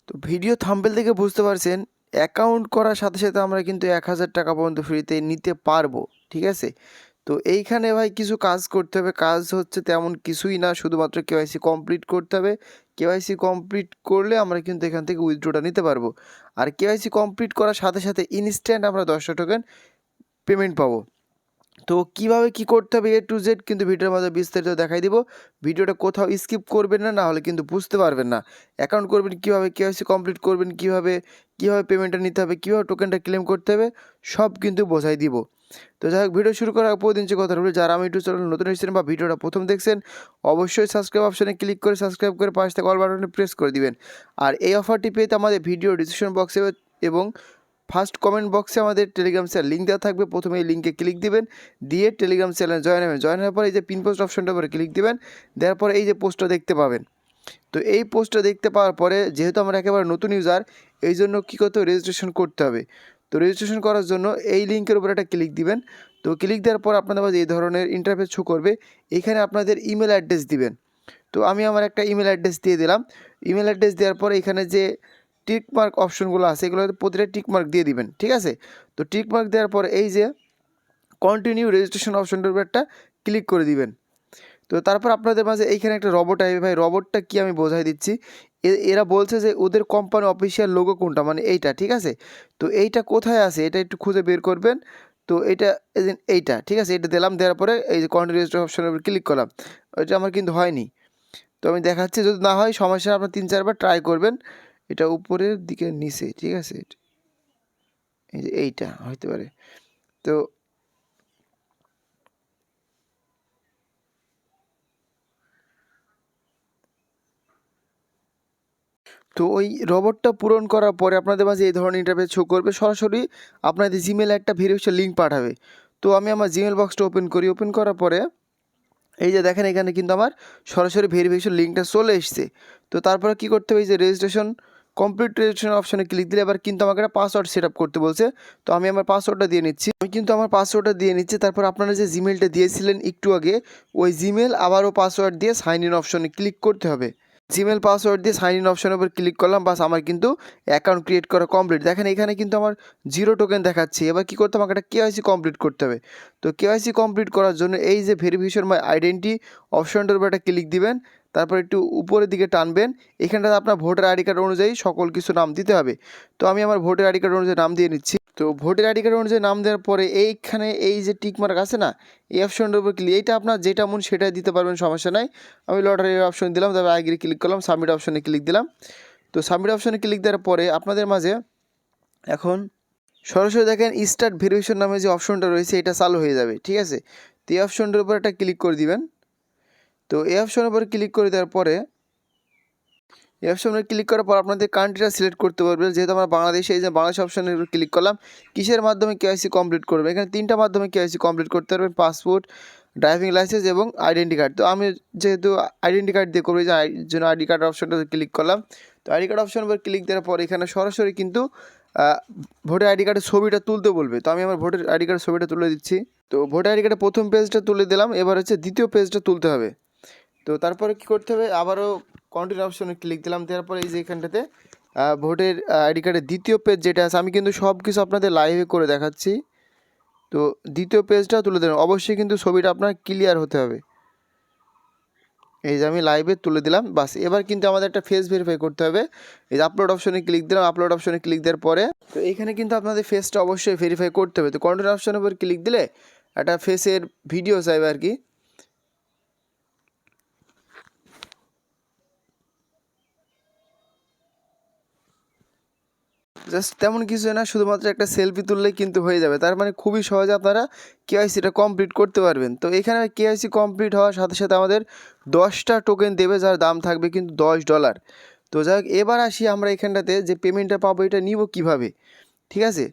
তো video thumbnail থেকে বুঝতে পারছেন অ্যাকাউন্ট করার সাথে সাথে আমরা কিন্তু 1000 টাকা পর্যন্ত ফ্রিতে নিতে পারবো, ঠিক আছে। তো এইখানে ভাই কিছু কাজ করতে হবে, কাজ হচ্ছে তেমন কিছুই না, শুধুমাত্র কেওয়াইসি কমপ্লিট করতে হবে। কেওয়াইসি কমপ্লিট করলে আমরা কিন্তু এখান থেকে উইথড্রটা নিতে পারবো। আর কেওয়াইসি কমপ্লিট করার সাথে সাথে ইনস্ট্যান্ট আমরা 10টা টোকেন পেমেন্ট পাবো। তো কিভাবে কি করতে হবে A to Z কিন্তু ভিডিওর মধ্যে বিস্তারিত দেখাই দিব। ভিডিওটা কোথাও স্কিপ করবেন না, না হলে কিন্তু বুঝতে পারবেন না। অ্যাকাউন্ট করবেন কীভাবে, কেওয়াইসি কমপ্লিট করবেন কীভাবে, কীভাবে পেমেন্টটা নিতে হবে, কীভাবে টোকেনটা ক্লেম করতে হবে, সব কিন্তু বোঝাই দিব। তো যাই হোক, ভিডিও শুরু করার প্রতিদিন যে কথা বলি, যারা আমি ইউটিউব চ্যানেল নতুন এসেছেন বা ভিডিওটা প্রথম দেখছেন, অবশ্যই সাবস্ক্রাইব অপশনে ক্লিক করে সাবস্ক্রাইব করে পাশে থাকা অল বাটনে প্রেস করে দিবেন। আর এই অফারটি পেতে আমাদের ভিডিও ডিসক্রিপশন বক্সে এবং ফার্স্ট কমেন্ট বক্সে আমাদের টেলিগ্রাম চ্যানেল লিঙ্ক দেওয়া থাকবে। প্রথমে এই লিঙ্কে ক্লিক দিবেন, দিয়ে টেলিগ্রাম চ্যানেলে জয়েন হবেন। জয়েন হওয়ার পরে এই যে পিন পোস্ট অপশনটার উপরে ক্লিক দিবেন, দেওয়ার পরে এই যে পোস্টটা দেখতে পাবেন। তো এই পোস্টটা দেখতে পাওয়ার পরে যেহেতু আমরা একেবারে নতুন ইউজার, এই জন্য কী করতে হবে, রেজিস্ট্রেশন করতে হবে। তো রেজিস্ট্রেশন করার জন্য এই লিঙ্কের উপরে একটা ক্লিক দিবেন। তো ক্লিক দেওয়ার পর আপনাদের মাঝে এই ধরনের ইন্টারফেস শো করবে। এখানে আপনাদের ইমেল অ্যাড্রেস দিবেন। তো আমি আমার একটা ইমেল অ্যাড্রেস দিয়ে দিলাম। ইমেল অ্যাড্রেস দেওয়ার পরে এখানে যে টিক মার্ক অপশনগুলো আছে এগুলোতে প্রতিটা টিক মার্ক দিয়ে দিবেন, ঠিক আছে। তো টিক মার্ক দেওয়ার পরে এই যে কন্টিনিউ রেজিস্ট্রেশন অপশনটার উপর একটা ক্লিক করে দিবেন। তো তারপর আপনাদের মাঝে এইখানে একটা রবট আসবে। ভাই রবটটা কি আমি বোঝাই দিচ্ছি। এরা বলছে যে ওদের কোম্পানি অফিসিয়াল লোগো কোনটা, মানে এইটা, ঠিক আছে। তো এইটা কোথায় আছে এটা একটু খুঁজে বের করবেন। তো এইটা ঠিক আছে, এটা দিলাম। দেওয়ার পরে এই যে কন্টিনিউ রেজিস্ট্রেশন অপশনের উপর ক্লিক করলাম। এটা আমার কিন্তু হয়নি। তো আমি দেখাচ্ছি, যদি না হয় সমস্যা, আপনার 3-4 বার ট্রাই করবেন। এটা উপরের দিকে নিচে, ঠিক আছে, এই যে এইটা হইতে পারে। তো তো ওই রবটটা পূরণ করার পরে আপনাদের মাঝে এই ধরনের ইন্টারফেস শো করবে। সরাসরি আপনাদের জিমেলে একটা ভেরিফিকেশন লিঙ্ক পাঠাবে। তো আমি আমার জিমেল বক্সটা ওপেন করি। ওপেন করার পরে এই যে দেখেন এখানে কিন্তু আমার সরাসরি ভেরিফিকেশন লিঙ্কটা চলে এসছে। তো তারপরে কী করতে হবে, এই যে রেজিস্ট্রেশন কমপ্লিট রেজিস্ট্রেশন অপশনে ক্লিক দিলে এবার কিন্তু আমাকে একটা পাসওয়ার্ড সেট আপ করতে বলছে। তো আমি আমার পাসওয়ার্ডটা দিয়ে নিচ্ছি। তারপর আপনারা যে জিমেলটা দিয়েছিলেন একটু আগে, ওই জিমেল আবারও পাসওয়ার্ড দিয়ে সাইন ইন অপশনে ক্লিক করতে হবে। জিমেল পাসওয়ার্ড দিয়ে সাইন ইন অপশনের উপর ক্লিক করলাম, বাস আমার কিন্তু অ্যাকাউন্ট ক্রিয়েট করা কমপ্লিট। দেখেন এখানে কিন্তু আমার 0 টোকেন দেখাচ্ছে। এবার কী করতে হবে, আমাকে একটা কেওয়াইসি কমপ্লিট করতে হবে। তো কেওয়াইসি কমপ্লিট করার জন্য এই যে ভেরিফিকেশন মাই আইডেন্টি অপশনটার উপর একটা ক্লিক দিবেন। তারপর একটু উপরের দিকে টানবেন। এখানটাতে আপনার ভোটার আইডি কার্ড অনুযায়ী সকল কিছু নাম দিতে হবে। তো আমি আমার ভোটার আইডি কার্ড অনুযায়ী নাম দিয়ে নিচ্ছি। তো ভোটার আইডি কার্ড অনুযায়ী নাম দেওয়ার পরে এইখানে এই যে টিক মার্ক আছে না, এই অপশনটার উপর ক্লিক, এইটা আপনার যেটা মন সেটাই দিতে পারবেন, সমস্যা নাই। আমি লটারি অপশন দিলাম, তারপর আগে ক্লিক করলাম, সাবমিট অপশনে ক্লিক দিলাম। তো সাবমিট অপশনে ক্লিক দেওয়ার পরে আপনাদের মাঝে এখন সরাসরি দেখেন স্টার্ট ভেরিফিকেশন নামে যে অপশনটা রয়েছে এটা চালু হয়ে যাবে, ঠিক আছে। তো এই অপশনটার উপর একটা ক্লিক করে দিবেন। তো এই অপশনের উপর ক্লিক করে দেওয়ার পরে এই অপশনে ক্লিক করার পর আপনাদের কান্ট্রিটা সিলেক্ট করতে পারবেন। যেহেতু আমরা বাংলাদেশে, এই যে বাংলাদেশ অপশনের উপর ক্লিক করলাম। কিসের মাধ্যমে কেওয়াইসি কমপ্লিট করবেন, এখানে 3টা মাধ্যমে কেওয়াইসি কমপ্লিট করতে পারবেন, পাসপোর্ট, ড্রাইভিং লাইসেন্স এবং আইডেন্টি কার্ড। তো আমি যেহেতু আইডেন্টি কার্ড দিয়ে করবো, যে জন্য আইডি কার্ড অপশনটাতে ক্লিক করলাম। তো আইডি কার্ড অপশনের উপর ক্লিক দেওয়ার পর এখানে সরাসরি কিন্তু ভোটার আইডি কার্ডের ছবিটা তুলতে বলবে। তো আমি আমার ভোটার আইডি কার্ডের ছবিটা তুলে দিচ্ছি। তো ভোটার আইডি কার্ডের প্রথম পেজটা তুলে দিলাম, এবার হচ্ছে দ্বিতীয় পেজটা তুলতে হবে। তো তারপরে কী করতে হবে, আবারও কন্টিনিউ অপশনে ক্লিক দিলাম। দেওয়ার পরে এই যে এখানটাতে ভোটের আইডি কার্ডের দ্বিতীয় পেজ যেটা আছে, আমি কিন্তু সব কিছু আপনাদের লাইভে করে দেখাচ্ছি। তো দ্বিতীয় পেজটা তুলে দেবেন, অবশ্যই কিন্তু ছবিটা আপনার ক্লিয়ার হতে হবে। এই যে আমি লাইভে তুলে দিলাম, বাস। এবার কিন্তু আমাদের একটা ফেস ভেরিফাই করতে হবে। এই যে আপলোড অপশনে ক্লিক দিলাম। আপলোড অপশনে ক্লিক দেওয়ার পরে তো এখানে কিন্তু আপনাদের ফেসটা অবশ্যই ভেরিফাই করতে হবে। তো কন্টিনিউ অপশনের উপর ক্লিক দিলে একটা ফেসের ভিডিও চাইবে আর কি। জাস্ট তেমন কিছু না, শুধুমাত্র একটা সেলফি তুললেই কিন্তু হয়ে যাবে। তার মানে খুবই সহজে আপনারা কেওয়াইসিটা কমপ্লিট করতে পারবেন। তো এখানে কেওয়াইসি কমপ্লিট হওয়ার সাথে সাথে আমাদের 10টা টোকেন দেবে, যার দাম থাকবে কিন্তু $10। তো যাই হোক, এবার আসি আমরা এখানটাতে যে পেমেন্টটা পাবো এটা নিব কিভাবে, ঠিক আছে।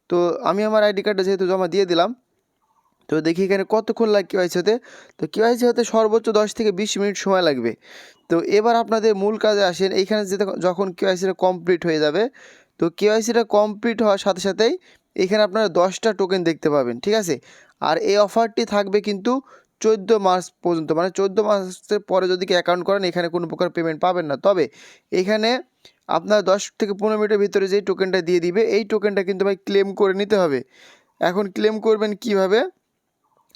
তো আমি আমার আইডি কার্ডটা যেহেতু জমা দিয়ে দিলাম, তো দেখি এখানে কতক্ষণ লাগে কেওয়াইসি হতে। তো কেওয়াইসি হতে সর্বোচ্চ 10 থেকে 20 মিনিট সময় লাগবে। তো এবার আপনাদের মূল কাজে আসেন। এইখানে যখন কেওয়াইসিটা কমপ্লিট হয়ে যাবে, তো কেওয়াইসিটা কমপ্লিট হওয়ার সাথে সাথেই এখানে আপনারা 10টা টোকেন দেখতে পাবেন, ঠিক আছে। আর এই অফারটি থাকবে কিন্তু 14 মার্চ পর্যন্ত, মানে 14 মার্চের পরে যদি অ্যাকাউন্ট করেন এখানে কোনো প্রকার পেমেন্ট পাবেন না। তবে এখানে আপনার 10 থেকে 15 মিনিটের ভিতরে যেই টোকেনটা দিয়ে দিবে, এই টোকেনটা কিন্তু ভাই ক্লেম করে নিতে হবে। এখন ক্লেম করবেন কিভাবে?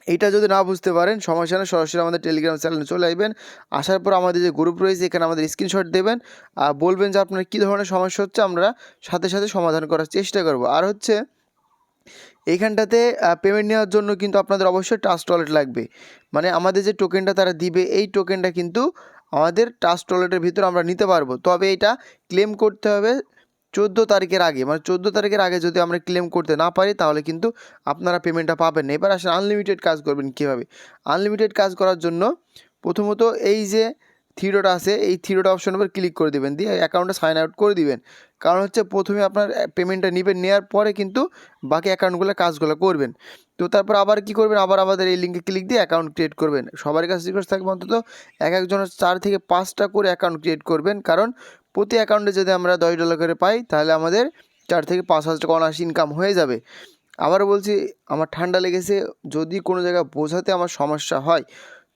এইটা যদি না বুঝতে পারেন সমস্যা নেই, সরাসরি আমাদের টেলিগ্রাম চ্যানেলে চলে আসবেন। আসার পর আমাদের যে গ্রুপ রয়েছে এখানে আমাদের স্ক্রিনশট দেবেন আর বলবেন যে আপনার কী ধরনের সমস্যা হচ্ছে, আমরা সাথে সাথে সমাধান করার চেষ্টা করব। আর হচ্ছে এইখানটাতে পেমেন্ট নেওয়ার জন্য কিন্তু আপনাদের অবশ্যই ট্রাস্ট ওয়ালেট লাগবে। মানে আমাদের যে টোকেনটা তারা দিবে, এই টোকেনটা কিন্তু আমাদের ট্রাস্ট ওয়ালেটের ভিতরে আমরা নিতে পারবো। তবে এটা ক্লেম করতে হবে 14 তারিখের আগে। মানে 14 তারিখের আগে যদি আমরা ক্লেম করতে না পারি তাহলে কিন্তু আপনারা পেমেন্টটা পাবেন না। এবার আসলে আনলিমিটেড কাজ করবেন কীভাবে? আনলিমিটেড কাজ করার জন্য প্রথমত এই যে থ্রি ডট আছে, এই থ্রি ডট অপশনের উপর ক্লিক করে দেবেন, দিয়ে অ্যাকাউন্টে সাইন আউট করে দিবেন। কারণ হচ্ছে প্রথমে আপনার পেমেন্টটা নেবেন, নেওয়ার পরে কিন্তু বাকি অ্যাকাউন্টগুলো কাজগুলো করবেন। তো তারপর আবার কি করবেন, আবার আমাদের এই লিঙ্কে ক্লিক দিয়ে অ্যাকাউন্ট ক্রিয়েট করবেন। সবার কাছে রিকোয়েস্ট থাকবে অন্তত একজনের 4 থেকে 5টা করে অ্যাকাউন্ট ক্রিয়েট করবেন, কারণ প্রতি অ্যাকাউন্টে যদি আমরা $10 করে পাই তাহলে আমাদের 4 থেকে 5,000 টাকা অনায়াসে ইনকাম হয়ে যাবে। আবার বলছি, আমার ঠান্ডা লেগেছে, যদি কোনো জায়গায় বোঝাতে আমার সমস্যা হয়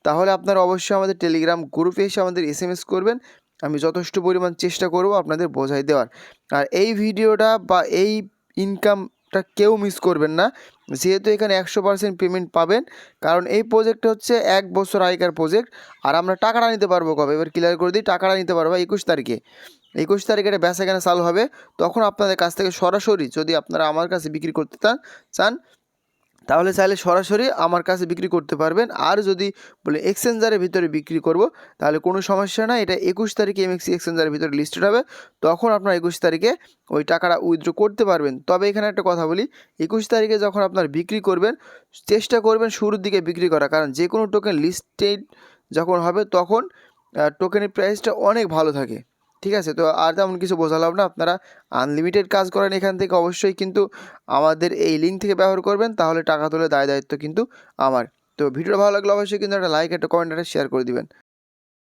তাহলে আপনারা অবশ্যই আমাদের টেলিগ্রাম গ্রুপে এসে আমাদের SMS করবেন। আমি যথেষ্ট পরিমাণ চেষ্টা করব আপনাদের বোঝাই দেওয়ার। আর এই ভিডিওটা বা এই ইনকামটা কেউ মিস করবেন না, যেহেতু এখানে 100% পেমেন্ট পাবেন। কারণ এই প্রজেক্টটা হচ্ছে 1 বছর আগেকার প্রজেক্ট। আর আমরা টাকাটা নিতে পারবো কবে? এবার ক্লিয়ার করে দিই, টাকাটা নিতে পারবো 21 তারিখে। 21 তারিখে এটা বেচাকেনা চালু হবে। তখন আপনাদের কাছ থেকে সরাসরি, যদি আপনারা আমার কাছে বিক্রি করতে চান তাহলে চাইলে সরাসরি আমার কাছে বিক্রি করতে পারবেন। আর যদি বলে এক্সচেঞ্জারের ভিতরে বিক্রি করব তাহলে কোনো সমস্যা না। এটা 21 তারিখে এমএক্সি এক্সচেঞ্জারের ভিতরে লিস্টেড হবে, তখন আপনার 21 তারিখে ওই টাকাটা উইথড্র করতে পারবেন। তবে এখানে একটা কথা বলি, 21 তারিখে যখন আপনার বিক্রি করবেন চেষ্টা করবেন শুরুর দিকে বিক্রি করা, কারণ যে কোনো টোকেন লিস্টেড যখন হবে তখন টোকেনের প্রাইসটা অনেক ভালো থাকে। ঠিক আছে, তো আর তেমন কিছু বোঝালাম না। আপনারা আনলিমিটেড কাজ করেন এখান থেকে, অবশ্যই কিন্তু আমাদের এই লিঙ্ক থেকে ব্যবহার করবেন, তাহলে টাকা তোলে দায় দায়িত্ব কিন্তু আমার। তো ভিডিওটা ভালো লাগলে অবশ্যই কিন্তু একটা লাইক, একটা কমেন্ট, একটা শেয়ার করে দিবেন।